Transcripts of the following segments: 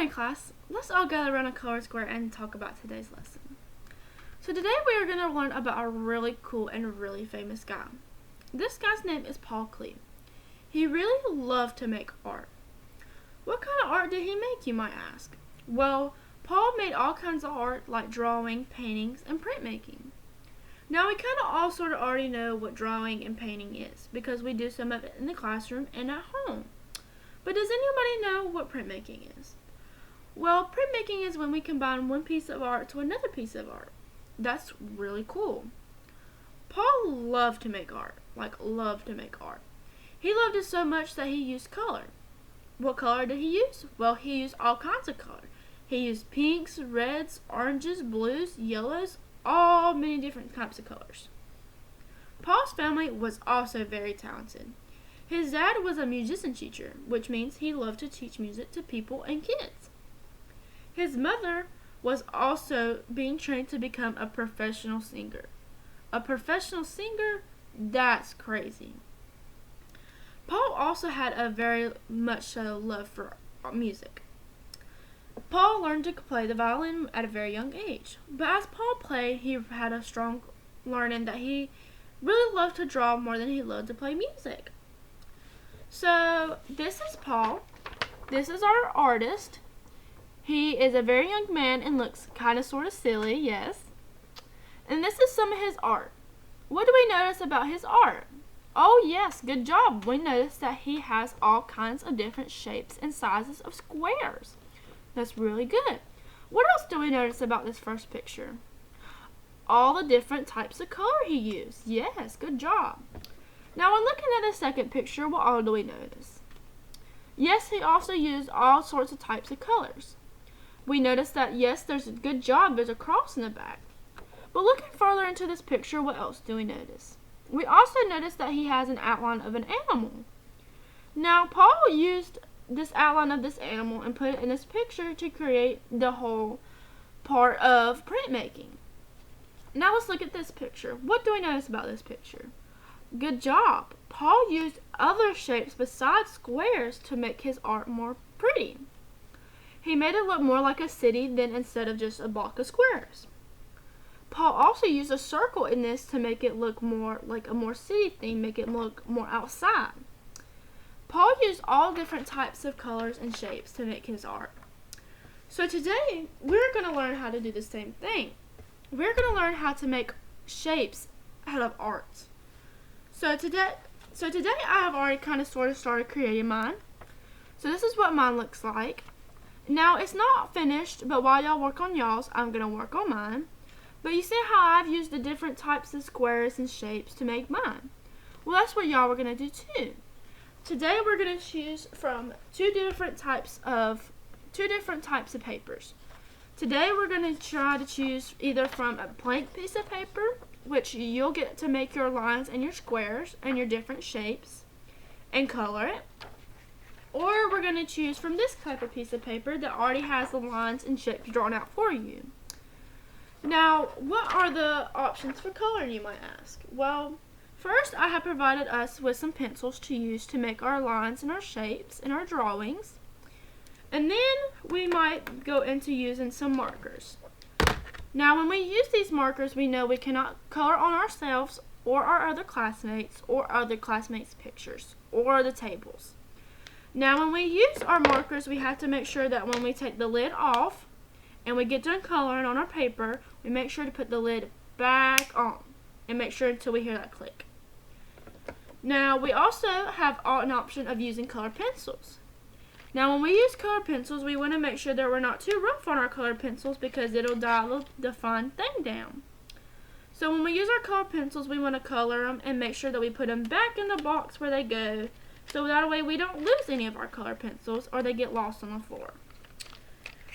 morning, class. Let's all gather around a color square and talk about today's lesson. So today we are going to learn about a really cool and really famous guy. This guy's name is Klee. He really loved to make art. What kind of art did he make, you might ask? Well, Paul made all kinds of art like drawing, paintings, and printmaking. Now we kind of all sort of already know what drawing and painting is because we do some of it in the classroom and at home. But does anybody know what printmaking is? Well, printmaking is when we combine one piece of art to another piece of art. That's really cool. Paul loved to make art, loved to make art. He loved it so much that he used color. What color did he use? Well, he used all kinds of color. He used pinks, reds, oranges, blues, yellows, all many different types of colors. Paul's family was also very talented. His dad was a musician teacher, which means he loved to teach music to people and kids. His mother was also being trained to become a professional singer. A professional singer? That's crazy. Paul also had a very much so love for music. Paul learned to play the violin at a very young age, but as Paul played, he had a strong learning that he really loved to draw more than he loved to play music. So, this is Paul. This is our artist. He is a very young man and looks kind of sort of silly, yes. And this is some of his art. What do we notice about his art? Oh yes, good job. We notice that he has all kinds of different shapes and sizes of squares. That's really good. What else do we notice about this first picture? All the different types of color he used. Yes, good job. Now, when looking at the second picture, what all do we notice? Yes, he also used all sorts of types of colors. We notice that, yes, there's a good job. There's a cross in the back. But looking further into this picture, what else do we notice? We also notice that he has an outline of an animal. Now, Paul used this outline of this animal and put it in this picture to create the whole part of printmaking. Now, let's look at this picture. What do we notice about this picture? Good job. Paul used other shapes besides squares to make his art more pretty. He made it look more like a city than instead of just a block of squares. Paul also used a circle in this to make it look more like a more city theme, make it look more outside. Paul used all different types of colors and shapes to make his art. So today, we're going to learn how to do the same thing. We're going to learn how to make shapes out of art. So today I have already kind of sort of started creating mine. So this is what mine looks like. Now it's not finished, but while y'all work on y'all's, I'm going to work on mine. But you see how I've used the different types of squares and shapes to make mine. Well, that's what y'all are going to do too. Today we're going to choose from two different types of papers. Today we're going to try to choose either from a blank piece of paper, which you'll get to make your lines and your squares and your different shapes and color it. Or we're going to choose from this type of piece of paper that already has the lines and shapes drawn out for you. Now, what are the options for coloring, you might ask? Well, first I have provided us with some pencils to use to make our lines and our shapes and our drawings. And then we might go into using some markers. Now, when we use these markers, we know we cannot color on ourselves or our other classmates or other classmates' pictures or the tables. Now, when we use our markers, we have to make sure that when we take the lid off and we get done coloring on our paper, we make sure to put the lid back on and make sure until we hear that click. Now, we also have an option of using colored pencils. Now, when we use colored pencils, we want to make sure that we're not too rough on our colored pencils because it'll dial the fine thing down. So when we use our colored pencils, we want to color them and make sure that we put them back in the box where they go, so that way we don't lose any of our colored pencils or they get lost on the floor.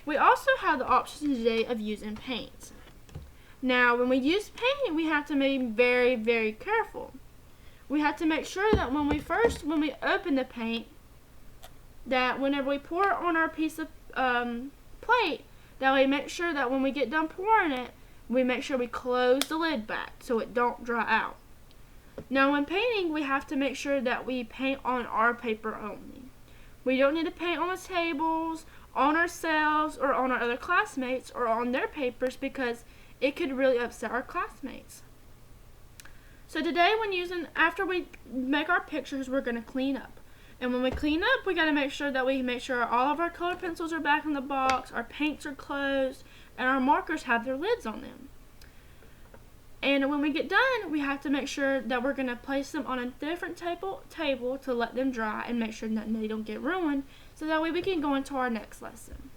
We also have the option today of using paint. Now, when we use paint, we have to be very, very careful. We have to make sure that when we open the paint, that whenever we pour it on our piece of plate, that we make sure that when we get done pouring it, we make sure we close the lid back so it don't dry out. Now when painting, we have to make sure that we paint on our paper only. We don't need to paint on the tables, on ourselves, or on our other classmates, or on their papers, because it could really upset our classmates. So today, after we make our pictures, we're going to clean up. And when we clean up, we got to make sure all of our colored pencils are back in the box, our paints are closed, and our markers have their lids on them. And when we get done, we have to make sure that we're going to place them on a different table to let them dry and make sure that they don't get ruined, so that way we can go into our next lesson.